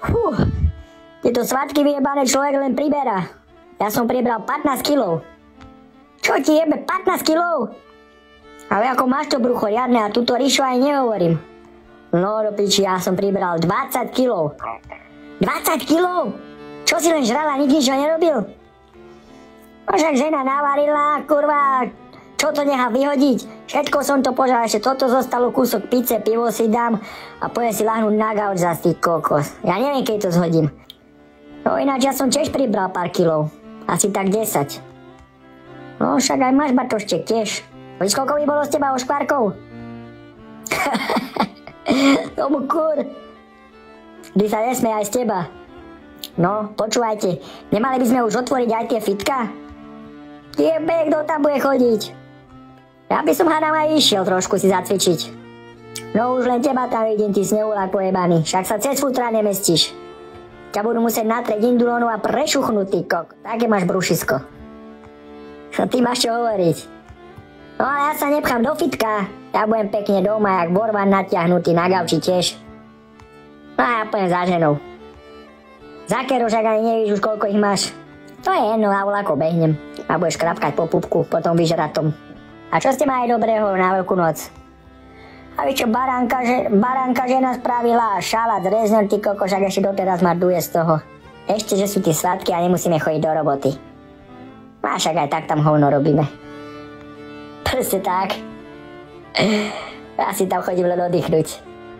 Fú, tieto svatky vyjebané človek len priberá. Ja som pribral 15 kilov. Čo ti jebe, 15 kilov? Ale ako máš to brucho riadne a túto ríšu aj nehovorím. No do piči, ja som pribral 20 kilov. 20 kilov? Čo si len žral a nič nerobil? No však žena navarila, kurva, čo to nechá vyhodiť? Všetko som to požal, ešte toto zostalo, kúsok pice, pivo si dám a pojem si lahnúť na gauč za tých kokos. Ja neviem, keď to zhodím. No ináč ja som tiež pribral pár kilov. Asi tak 10. No však aj máš batoštek tiež. Víš, koľko by bolo z teba oškvárkov? Tomu kur. Vždy sa nesmie aj z teba. No, počúvajte, nemali by sme už otvoriť aj tie fitka? Jebe, kto tam bude chodiť? Ja by som hádam aj išiel trošku si zacvičiť. No už len teba tam vidím, ty sneulák pojebaný, však sa cez futra nemestíš. Ťa budú musieť natrieť indulónu a prešuchnúť, ty kok. Také máš brušisko. Čo ty máš čo hovoriť? No ale ja sa nepchám do fitka. Ja budem pekne doma, jak borvan natiahnutý na gauči tiež. No a ja pôjdem za ženou. Za kerožak ani nevíš už koľko ich máš. To je jedno, ja voľako behnem. A budeš krapkať po pupku, potom vyžratom. A čo ste mali dobrého na Veľkú noc? A víš čo, baránka žena spravila a šalát rezner, ty koko, však ešte doteraz ma duje z toho. Ešte, že sú tie svatky a nemusíme chodiť do roboty. A však aj tak tam hovno robíme. Proste tak. Ja si tam chodím len oddychnúť.